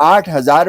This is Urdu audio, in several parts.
8,000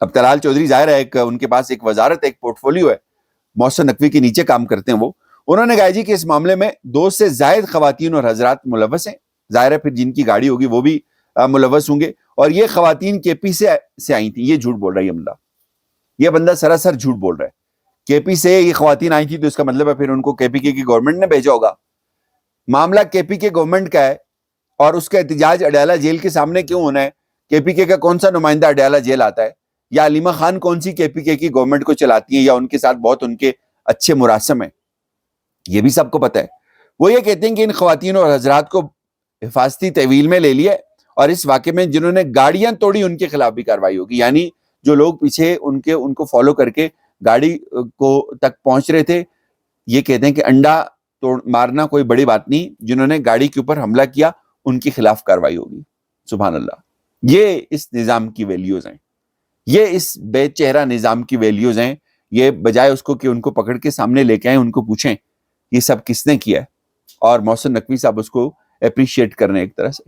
اب طلال چودھری ظاہر ہے ان کے پاس ایک وزارت ایک پورٹ فولیو ہے, محسن نقوی کے نیچے کام کرتے ہیں وہ. انہوں نے کہا جی کہ اس معاملے میں 2 سے زائد خواتین اور حضرات ملوث ہیں. ظاہر ہے پھر جن کی گاڑی ہوگی وہ بھی ملوث ہوں گے, اور یہ خواتین کے پی سے آئی تھیں. یہ جھوٹ بول رہا ہے یہ بندہ سراسر جھوٹ بول رہا ہے. کے پی سے یہ خواتین آئی تھی تو اس کا مطلب ہے پھر ان کو کے پی کے کی گورنمنٹ نے بھیجا ہوگا. معاملہ کے پی کے گورنمنٹ کا ہے, اور اس کا احتجاج اڈیالہ جیل کے سامنے کیوں ہونا ہے؟ کے پی کے کا کون سا نمائندہ اڈیالہ جیل آتا ہے؟ یا علیمہ خان کون سی کے پی کے کی گورنمنٹ کو چلاتی ہیں, یا ان کے ساتھ بہت ان کے اچھے مراسم ہیں؟ یہ بھی سب کو پتہ ہے. وہ یہ کہتے ہیں کہ ان خواتین اور حضرات کو حفاظتی تحویل میں لے لیا, اور اس واقعے میں جنہوں نے گاڑیاں توڑی ان کے خلاف بھی کارروائی ہوگی. یعنی جو لوگ پیچھے ان کو فالو کر کے گاڑی کو تک پہنچ رہے تھے, یہ کہتے ہیں کہ انڈا مارنا کوئی بڑی بات نہیں, جنہوں نے گاڑی کے اوپر حملہ کیا ان کے خلاف کارروائی ہوگی. سبحان اللہ. یہ اس نظام کی ویلیوز ہیں, یہ اس بے چہرہ نظام کی ویلیوز ہیں. یہ بجائے اس کو کہ ان کو پکڑ کے سامنے لے کے آئیں, ان کو پوچھیں یہ سب کس نے کیا ہے, اور محسن نقوی صاحب اس کو اپریشیٹ کرنے ایک طرح سے.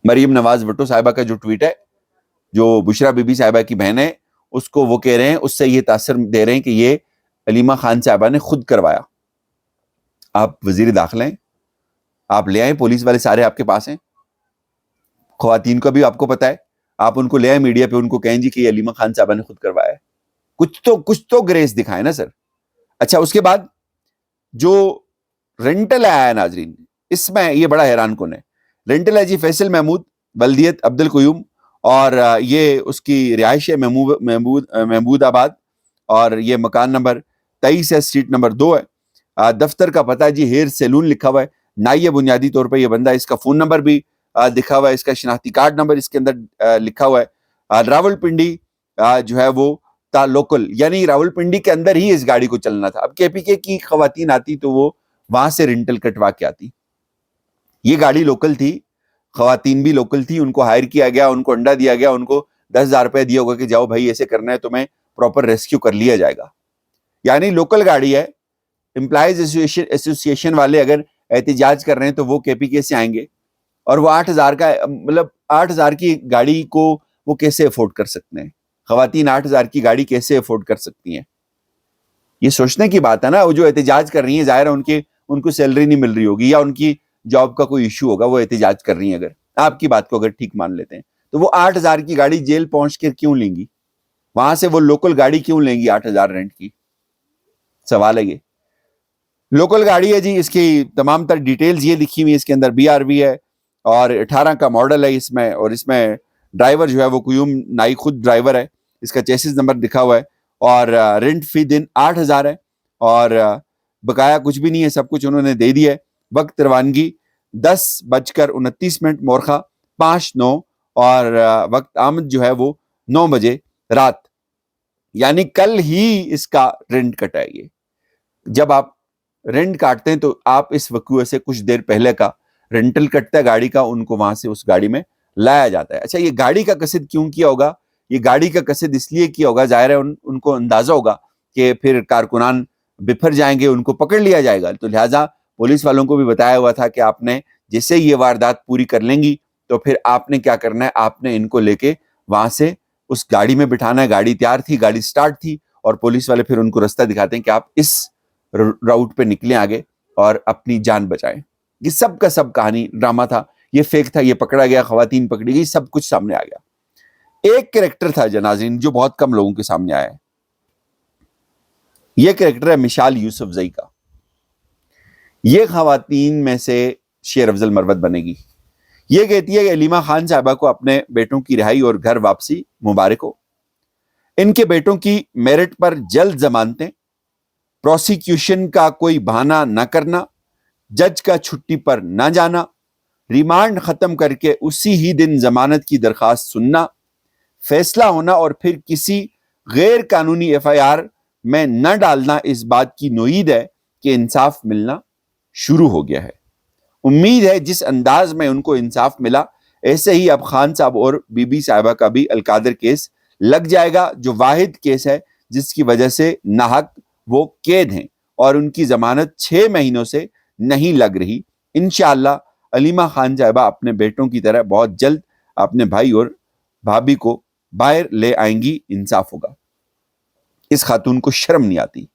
مریم نواز بھٹو صاحبہ کا جو ٹویٹ ہے, جو بشرا بی بی صاحبہ کی بہن ہے, اس کو وہ کہہ رہے ہیں, اس سے یہ تاثر دے رہے ہیں کہ یہ علیمہ خان صاحبہ نے خود کروایا. آپ وزیر داخلہ ہیں, آپ لے آئیں, پولیس والے سارے آپ کے پاس ہیں, خواتین کا بھی آپ کو پتا ہے, آپ ان کو لے آئیں میڈیا پہ, ان کو کہیں جی کہ یہ علیمہ خان صاحبہ نے خود کروایا ہے. کچھ تو گریس دکھائیں نا سر. اچھا, اس کے بعد جو رینٹل آیا ہے ناظرین, اس میں یہ بڑا حیران کن ہے. رینٹل ہے جی فیصل محمود, بلدیت عبد القیوم, اور یہ اس کی رہائش ہے محمود آباد, اور یہ مکان نمبر 23 ہے, اسٹریٹ نمبر 2 ہے. دفتر کا پتہ جی ہیئر سیلون لکھا ہوا ہے. نائیہ بنیادی طور پہ یہ بندہ, اس کا فون نمبر بھی دکھا ہوا ہے, اس کا شناختی کارڈ نمبر اس کے اندر لکھا ہوا ہے. راول پنڈی جو ہے وہ تا لوکل, یعنی راول پنڈی کے اندر ہی اس گاڑی کو چلنا تھا. اب کے پی کے کی خواتین آتی تو وہ وہاں سے رینٹل کٹوا کے آتی. یہ گاڑی لوکل تھی, خواتین بھی لوکل تھی, ان کو ہائر کیا گیا, ان کو انڈا دیا گیا, ان کو 10,000 روپے دیا ہوگا کہ جاؤ بھائی ایسے کرنا ہے, تمہیں پراپر ریسکیو کر لیا جائے گا. یعنی لوکل گاڑی ہے. امپلائیز ایسوسیشن والے اگر احتجاج کر رہے ہیں تو وہ کے پی کے سے آئیں گے, اور وہ 8,000 کا, مطلب 8,000 کی گاڑی کو وہ کیسے افورڈ کر سکتے ہیں؟ خواتین 8,000 کی گاڑی کیسے افورڈ کر سکتی ہیں؟ یہ سوچنے کی بات ہے نا. وہ جو احتجاج کر رہی ہیں, ظاہر ہے ان کو سیلری نہیں مل رہی ہوگی, یا ان کی جاب کا کوئی ایشو ہوگا, وہ احتجاج کر رہی ہیں. اگر آپ کی بات کو اگر ٹھیک مان لیتے ہیں تو وہ 8,000 کی گاڑی جیل پہنچ کے کیوں لیں گی؟ وہاں سے وہ لوکل گاڑی کیوں لیں گی 8,000 رینٹ کی؟ سوال ہے یہ. لوکل گاڑی ہے جی, اس کی تمام تر ڈیٹیلز یہ لکھی ہوئی, اس کے اندر BRV ہے, اور 18 کا ماڈل ہے اس میں, اور اس میں ڈرائیور جو ہے وہ قیوم نائی خود ڈرائیور ہے. اس کا چیسز نمبر لکھا ہوا ہے, اور رینٹ فی دن 8,000 ہے, اور بقایا کچھ بھی نہیں ہے, سب کچھ انہوں نے دے دیا ہے. وقت روانگی 10:29 مورخہ 5/9, اور وقت آمد جو ہے وہ 9 بجے رات, یعنی کل ہی اس کا رینٹ کٹا ہے. یہ جب آپ رینٹ کاٹتے ہیں تو آپ اس وقوع سے کچھ دیر پہلے کا رینٹل کٹتا ہے گاڑی کا, ان کو وہاں سے اس گاڑی میں لایا جاتا ہے. اچھا, یہ گاڑی کا قصد کیوں کیا ہوگا؟ یہ گاڑی کا قصد اس لیے کیا ہوگا, ظاہر ہے ان کو اندازہ ہوگا کہ پھر کارکنان بفر جائیں گے, ان کو پکڑ لیا جائے گا, تو لہٰذا پولیس والوں کو بھی بتایا ہوا تھا کہ آپ نے جیسے یہ واردات پوری کر لیں گی تو پھر آپ نے کیا کرنا ہے, آپ نے ان کو لے کے وہاں سے اس گاڑی میں بٹھانا ہے. گاڑی تیار تھی, گاڑی سٹارٹ تھی, اور پولیس والے پھر ان کو رستہ دکھاتے ہیں کہ آپ اس راؤٹ پہ نکلیں آگے اور اپنی جان بچائیں. یہ سب کا سب کہانی ڈرامہ تھا, یہ فیک تھا, یہ پکڑا گیا, خواتین پکڑی گئی, سب کچھ سامنے آ گیا. ایک کریکٹر تھا ناظرین جو بہت کم لوگوں کے سامنے آیا ہے, یہ کریکٹر ہے مشال یوسف زئی کا. یہ خواتین میں سے شیر افضل مروت بنے گی. یہ کہتی ہے کہ علیمہ خان صاحبہ کو اپنے بیٹوں کی رہائی اور گھر واپسی مبارک ہو. ان کے بیٹوں کی میرٹ پر جلد ضمانتیں, پروسیکیوشن کا کوئی بہانہ نہ کرنا, جج کا چھٹی پر نہ جانا, ریمانڈ ختم کر کے اسی ہی دن ضمانت کی درخواست سننا, فیصلہ ہونا اور پھر کسی غیر قانونی FIR میں نہ ڈالنا, اس بات کی نوید ہے کہ انصاف ملنا شروع ہو گیا ہے. امید ہے جس انداز میں ان کو انصاف ملا, ایسے ہی اب خان صاحب اور بی بی صاحبہ کا بھی القادر کیس لگ جائے گا, جو واحد کیس ہے جس کی وجہ سے ناحق وہ قید ہیں اور ان کی ضمانت 6 مہینوں سے نہیں لگ رہی. انشاءاللہ علیمہ خان صاحبہ اپنے بیٹوں کی طرح بہت جلد اپنے بھائی اور بھابھی کو باہر لے آئیں گی، انصاف ہوگا۔ اس خاتون کو شرم نہیں آتی،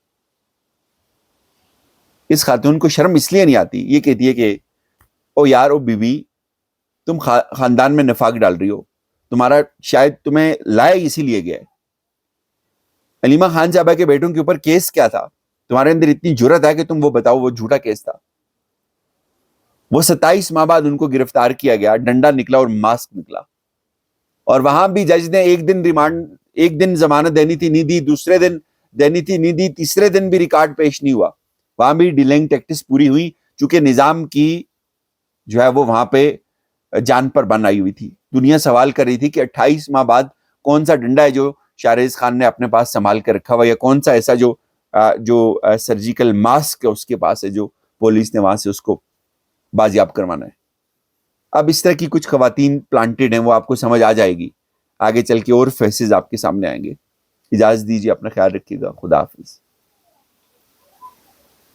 اس خاتون کو شرم اس لیے نہیں آتی، یہ کہتی ہے کہ او یار او بی بی، تم خاندان میں نفاق ڈال رہی ہو، تمہارا شاید تمہیں لایا اسی لیے گیا ہے۔ علیمہ خان صاحبہ کے بیٹوں کے اوپر کیس کیا تھا؟ تمہارے اندر اتنی جرت ہے کہ تم وہ بتاؤ وہ جھوٹا کیس تھا۔ وہ 27 ماہ بعد ان کو گرفتار کیا گیا، ڈنڈا نکلا اور ماسک نکلا، اور وہاں بھی جج نے ایک دن ضمانت دینی تھی، نہیں دی، دوسرے دن دینی تھی، نہیں دی، تیسرے دن بھی ریکارڈ پیش نہیں ہوا، وہاں بھی ڈیلنگ ٹیکٹس پوری ہوئی، چونکہ نظام کی جو ہے وہ وہاں پہ جان پر بن آئی ہوئی تھی۔ دنیا سوال کر رہی تھی کہ 28 ماہ بعد کون سا ڈنڈا ہے جو شاہرز خان نے اپنے پاس سنبھال کر رکھا ہوا، یا کون سا ایسا جو سرجیکل ماسک ہے اس کے پاس ہے جو پولیس نے وہاں سے اس کو بازیاب کروانا ہے۔ اب اس طرح کی کچھ خواتین پلانٹڈ ہیں، وہ آپ کو سمجھ آ جائے گی، آگے چل کے اور فیسز آپ کے سامنے آئیں گے۔ اجازت دیجیے، اپنا خیال رکھیے گا، خدا حافظ۔